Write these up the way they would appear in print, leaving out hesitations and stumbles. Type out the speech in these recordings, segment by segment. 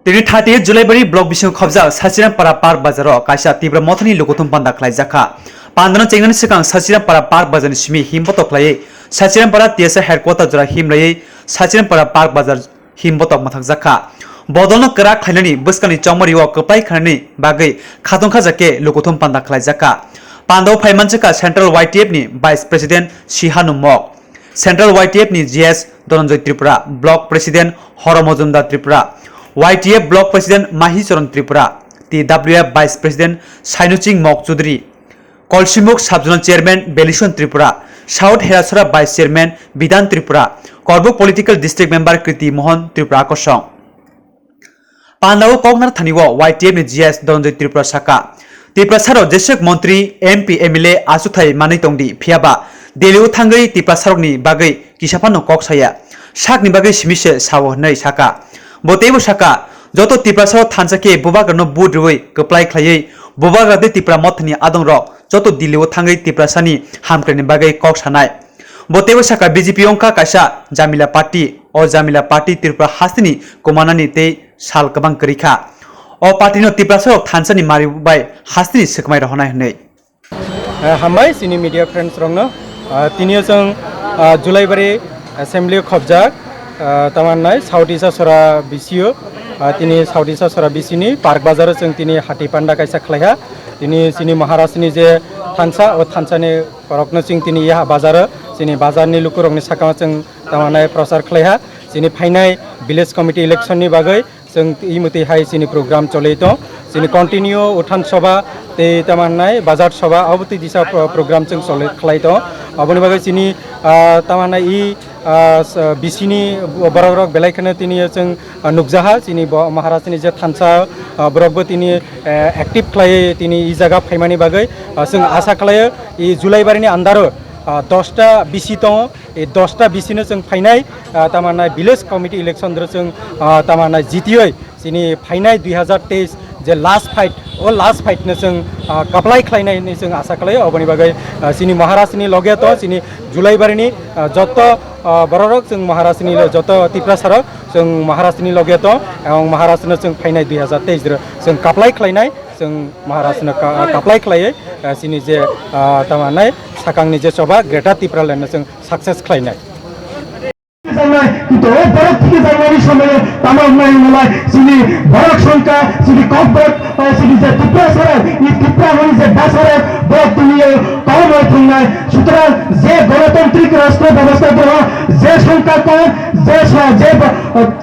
তিনি 30 जुलाइबारि block बिसिङाव खबजा साचिरामपारा park बाजाराव कायसा तीव्र मथनि लुगुथुम पान्दा खालायजाखा पान्दानो चेंगनानि सिगां साचिरामपारा पार्क बाजारनि सिमी हिमबतक खालायै साचिरामपारा टीएसए हेडक्वार्टार जरा हिमलायै साचिरामपारा पार्क बाजार हिमबतक माथाकजाखा बदलनो करा खायनानि बस्कानि चौमरियाव कप्लाय खानानि बागै खाथंखा जाके लुगुथुम पान्दा खालायजाखा पान्दाव फाइमानचका सेंट्रल वाईटीएफ नि vice president Sihanu Mak central YTF नि GS Dhananjay Tripura block president Har Majumdar Tripura YTF block president Mahi Charan Tripura TWF vice president Sainuching Mak Choudhury कलसिमुख sub zonal chairman Belison Tripura south हेरासरा vice chairman Bidhan Tripura Karbook political district member Kriti Mohan Tripura कोसं पांडाव कॉगनर थानिव YTF नि जीएस धनंजय त्रिपुरा साका त्रिपुरा सारो जेसेक मंत्री MP MLA आसुथाय मानै तंदी फियाबा दिल्लीआव थांगै त्रिपुरा सारकनि बागै किसाफानो कक्साया साकनि बागै सिमिसे सावो नै साका बतेबो साका जतो त्रिपुरा थानसाके बुबागरनो बुद्रुयै कप्लाय खायै बुबागरदे त्रिपुरा मथनि आदं रक जतो दिल्लीआव थांगै त्रिपुरा सानि हामख्रेनि बागै कक सानाय बतेबो साका बीजेपी अंका कासा जामिला पार्टी त्रिपुरा हास्तिनि कमानानि ते साल गोबां करिखा अ पार्टीनो त्रिपुरा थानसानि मारिबाय हास्तिनि सिखमाय रहनाय हनै हामबाय सिनि मीडिया फ्रेंड्स रंनो तिनियो जों जुलाइबारि असेंब्ली खबजा तमान्नाय साउथ ईस्ट सरा बिसियो तिनी साउथ ईस्ट सरा बिसिनी पार्क बाजार जों तिनी हाथी पांडा कायसा खलाया तिनी सिनी महाराष्ट्रनि जे थानसा ओ थानसानि रकनो सिं तिनी या बाजार सिनी बाजारनि लुकुरंनि साका जों तमान्नाय प्रचार खलाया सिनी फाइनाय विलेज कमिटी इलेक्शननि बागै जों इमते हाय सिनी प्रोग्राम चलेतो सिनी कंटिन्यू उठान सभा ते तमान्नाय बाजार सभा अबति दिशा प्रोग्राम जों चले खलायतो अबनि बागै सिनी तमान्नाय इ बिसिनी बरक बेलायखनो तिनी जों नुकजाहा सिनी महाराष्ट्रनि जे थानसा बरकबो तिनी एक्टिव खलायै तिनी इ जागा फाइमानि बागै जों आशा खलायो इ जुलाइबारिनि आन्दारो 10टा बिसि दङ ए 10टा बिसिनो जों फाइनाय तमान्नाय विलेज कमिटी इलेक्शन जों तमान्नाय जितियै सिनी फाइनाय 2023 जे लास्ट फाइट ओ लास्ट फाइटनो जों कप्लाय खालायनायनि जों आशा खालायो अबनि बागै सिनी महाराष्ट्रनि लगे तो सिनी जुलाइबारिनि जत बररक जों महाराष्ट्रनि जत त्रिपुरा सारक जों महाराष्ट्रनि लगे तो एवं महाराष्ट्रनो जों फाइनाय 2023 जों कप्लाय खालायनाय जों महाराष्ट्रनो कप्लाय खालायै सिनी जे तमान्नाय साकांनि जे सभा ग्रेटर त्रिपुरा लेन्डनो जों सक्सेस खालायनाय কিন্তু বরক থেকে জানুয়ারি সময়ে তামাম নাই মেলায় সিনি বরক সংখ্যা সিনি কব্বত সিনি যে ত্রিপুরা সরক এই ত্রিপুরা হল যে বাসরক বরক তুমি কম হয়ে থাকনায় সুতরাং যে গণতান্ত্রিক রাষ্ট্র ব্যবস্থা দেওয়া যে সংখ্যা কম যে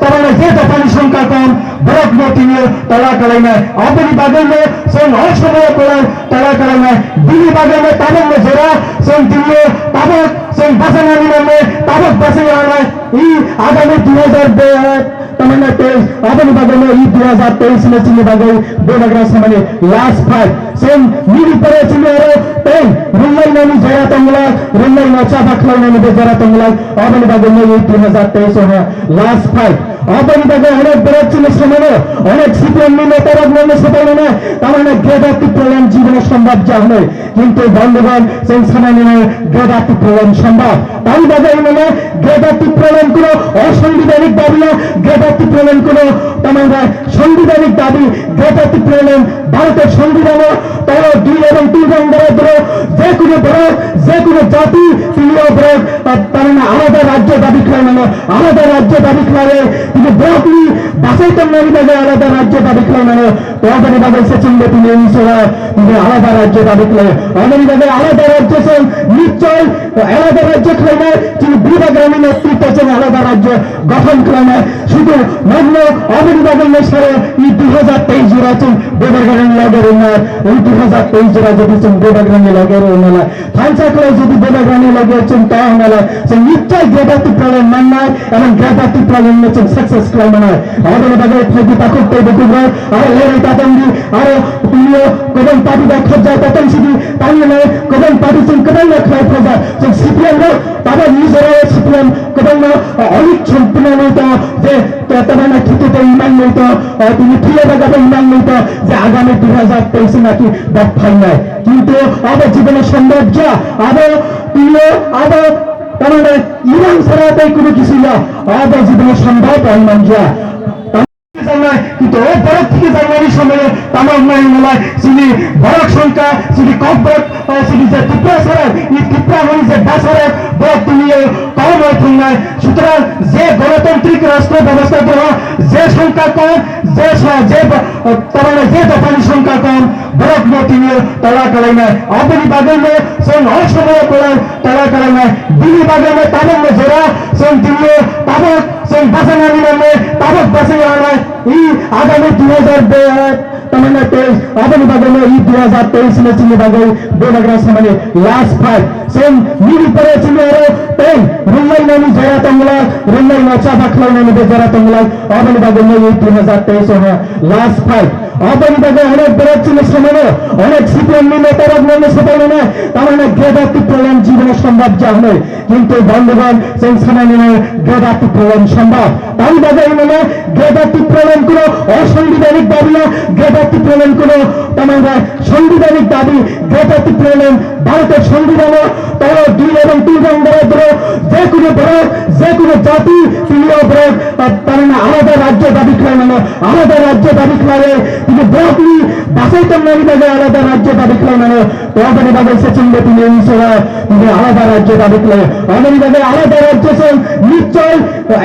তারা যে দফানি সংখ্যা কম বরক তিনি তালা কালাইনায় অবনি বাগানে সং অসময় করে তালা কালাইনায় দিল্লি বাগানে তামাম জেরা সং দিল্লি তাবক সং বাসানানি নামে তাবক বাসানায় ই आगामी 2023 आगामी बागैनो इ 2023 में चिन्ह बागै बेनगरा समाने लास्ट फाइट सेम मिली परे चिन्हरो पेन रुलाई नानी जरा तंगला रुलाई नचा बखलाई नानी जरा तंगला आगामी बागैनो इ 2023 है लास्ट फाइट आगामी बागै अनेक बरक चिन्ह समाने अनेक सीपीएम नेतारा नामे सबाई ना तामाने ग्रेडाति प्रलयन जीवन सम्भव जाहनै किन्तु बन्धुगण सेम समाने ग्रेडाति प्रलयन सम्भव ताई बागै माने ग्रेडाति प्रलयन কোনো অসাংবিধানিক দাবি না গ্রেটারটি প্রণয়ন কোনো তামাঙ্গা সাংবিধানিক দাবি গ্রেটারটি প্রণয়ন ভারতের সংবিধানে তারা 2 এবং 3 রং ধরে যে কোনো বড় যে কোনো জাতি তিনিও বড় তারা আলাদা রাজ্য দাবি করে মানে আলাদা রাজ্য দাবি করে কিন্তু ব্রকলি বাসাইতাম নারী বাগে আলাদা রাজ্য দাবি করে মানে তোদের বাগে সচিন তিনি ইনসরা তিনি আলাদা রাজ্য দাবি করে আমাদের বাগে আলাদা রাজ্য সে নিশ্চয় আলাদা রাজ্য করে না তিনি বিভাগগ্রামী নেতৃত্ব আলাদা রাজ্য গঠন করে শুধু মান্য অবনিবাদন নেশারে ই 2023 জোড়াছেন বেবাগ্রামী লগের উন্নয়ন ওই 2023 জোড়া যদি বেবাগ্রামী লগের উন্নয়ন ফাইসা করে যদি বেবাগ্রামী লগেছেন তা হলে সে নিশ্চয় গ্রেটারটি প্রলয়ন মান্নায় এবং গ্রেটারটি প্রলয়ন নেছেন সাকসেস ক্লাইম মানায় অবনিবাদন ফেদি তাকুতে বেকুগ্র আর লেরে তাতন্দি আর তুমিও কবন পার্টি দেখা যায় ততন সিদি তাই না কবন পার্টি সিং কবন রাখা প্রজা সে সিপিএম তাদের নিজেরা সিপিএম কবন অনেক সম্পূর্ণ নয়তো যে তারা ঠিকতে ইমান নয়তো তিনি ফিরে বাগাবে ইমান নয়তো যে আগামী 2023 নাকি বাদ ফাইনাল কিন্তু আবার জীবনের সৌন্দর্য আবার তিনিও আবার তারা ইমান ছাড়া তাই কোনো কিছু না আবার জীবনের সম্ভব ইমান যা কিন্তু tamam nai mulai sini barak sangka sini kobot sini je tipra sare I tipra honi je basare bot dunia kaum thungai সুতরাং যে গণতান্ত্রিক রাষ্ট্র ব্যবস্থা গ্রহ যে সংখ্যা কম যে তাহলে যে দফানি সংখ্যা কম বরক তিনি তলা কালাইনা আপনি বাগানে সে অসময় করে তলা কালাইনা দিল্লি বাগানে তাবক জোড়া সে দিল্লি তাবক সে বাসানা নিলামে তাবক বাসে আনায় ই আগামী 2023 तमन्ना 23 अपनी बागने ई 2023 में चिन्ह बागई बेनगरा सामने लास्ट फाइट सेम मिली परे चिन्ह रो पेन रुल्लाई नानी जरा तंगला रुल्लाई नाचा बखलाई नानी जरा तंगला अपनी बागने ई 2023 है लास्ट फाइट अपनी बागे अनेक बड़े चिन्ह सामने अनेक सीपीएम नेताরা নামে সবাই না तमन्ना গ্রেডাতি প্রবলেম জীবনে সম্ভব জানে কিন্তু বন্ধুগণ সেই সামনে গ্রেডাতি প্রবলেম সম্ভব তাই বাগে মানে গ্রেডাতি প্রবলেম কোনো অসাংবিধানিক দাবি না গ্রেডাতি প্রবলেম কোনো तमन्ना সাংবিধানিক দাবি গ্রেডাতি প্রবলেম ভারতের সংবিধানে তারা 2 এবং 3 বন্ধুরা যে কোনো জাতি তিনিও বড় तमन्ना আলাদা রাজ্য দাবি করে না আলাদা রাজ্য দাবি করে কিন্তু ব্রডলি বাসাইতে নারী বাগে আলাদা রাজ্য দাবি করে না ওখানে বাগে সচিন তিনি ইনসরা তিনি আলাদা রাজ্য দাবি করে আমাদের বাগে আলাদা রাজ্য সে নিশ্চয়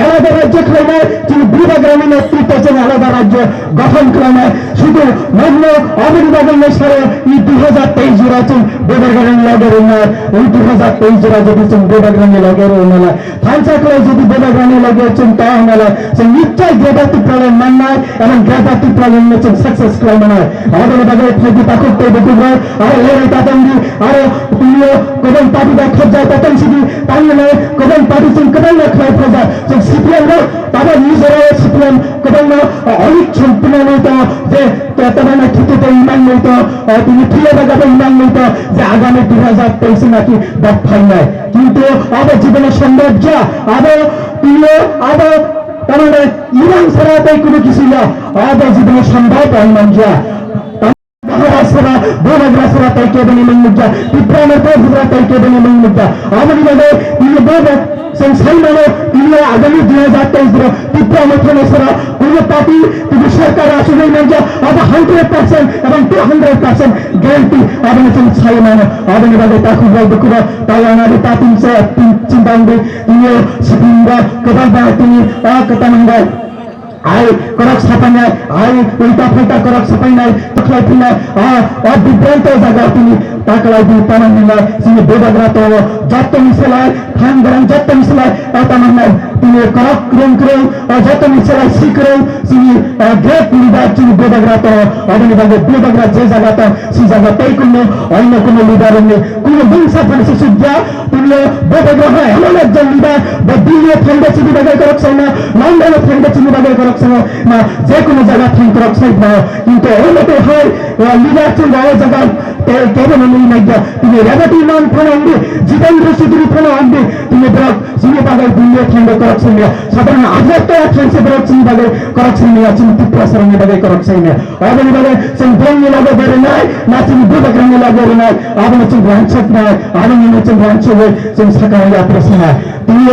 আলাদা রাজ্য করে না তিনি বিভাগরামী নেতৃত্ব সে আলাদা রাজ্য গঠন করে না শুধু মগ্ন আমাদের বাগে নেশারে এই 2023 জুড়াছেন বিভাগরামী লগের উন্নয়ন এই 2023 জুড়া যদি বিভাগরামী লগের উন্নয়ন ফান্সা করে যদি বিভাগরামী লগেছেন তা হলে সে নিশ্চয় গ্রেডাতি প্রবলেম মান্নায় এবং গ্রেডাতি প্রবলেম নেছেন সাকসেস করে মানায় আমাদের বাগে থাকি তাকুতে দেখুন আর লেরে তাতন্দি আর তুমিও কদম পাটি দা খজ্জা তাতন সিদি তাইলে কদম পাটি সিং কদম না খাই প্রজা যে সিপিএম রা তারা নিজেরা সিপিএম কদম না অনেক সম্পূর্ণ নয়তো যে तमन्ना ঠিকতে ইমান নয়তো তুমি ফিরে বাগাবে ইমান নয়তো যে আগামী 2023 নাকি দফ ফাইনাল কিন্তু আবার জীবনের সৌন্দর্য আবার তুমিও আবার तमन्ना ইমান ছাড়া তাই কোনো কিছু না আবার জীবনের সম্ভব ইমান যা Bahasa bahasa tay ke bani mengmuja, Pitra bahasa tay ke bani mengmuja. Amani bade ini bade संस्थाई मानो ini आगामी 2023 Pitra mathane sara কোনো পার্টি কিন্তু সরকার আসলে মানে আবার 100% এবং 200% গ্যারান্টি আবার সংস্থাই মানো আবার বলে তাকু বলবে কুরা তাই আমাদের তাতিন সে চিন্তাঙ্গে তিনি সিপিংবা কবা তিনি কতাঙ্গা आई करक छापाना आई उल्टा फुल्टा करक छापाना तखलाई पिना और विभ्रांत जगह तिनी ताकलाई दि तमन्ना सिनी बेबगरा तो जत्त मिसलाई खान गरम जत्त मिसलाई तमन्ना तिनी करक क्रम और जत्त मिसलाई सिक्रम सिनी ग्रेट लिडर सिनी बेबगरा तो अबनि बागे बेबगरा जे जगह त सी जगह तै कुनो अन्य कुनो लिडर ने कुनो बंसा फनसे सुज्जा तिनी बेबगरा है एमन एकजन लिडर द दिल्ली फन्डे सिनी बागे करक छैन लन्डन फन्डे सिनी बागे करक না যে কোনো জায়গা থিঙ্ক করক সাইড না কিন্তু ওইটাতে হয় লিডার চুন গায়ে জায়গা কেবল নেই না তুমি রেগাটি নাম ফোন আনবে জিতেন্দ্র সিদ্ধি ফোন আনবে তুমি ব্রক সিনে বাগার দুনিয়া থিঙ্ক করক সাইড সাধারণ আজকে তো ট্রেন্সে ব্রক সিনে বাগার করক সাইড না চিনি টিপ্রা সরঙ্গে বাগার করক সাইড না আবনি বাগার সং ব্রঙ্গে লাগে বেরে নাই না চিনি বুবাগ্রামে লাগে বেরে নাই আবনি চিন রাঞ্চত না আবনি চিন রাঞ্চত সং সাকা ইয়া প্রশ্ন তুমি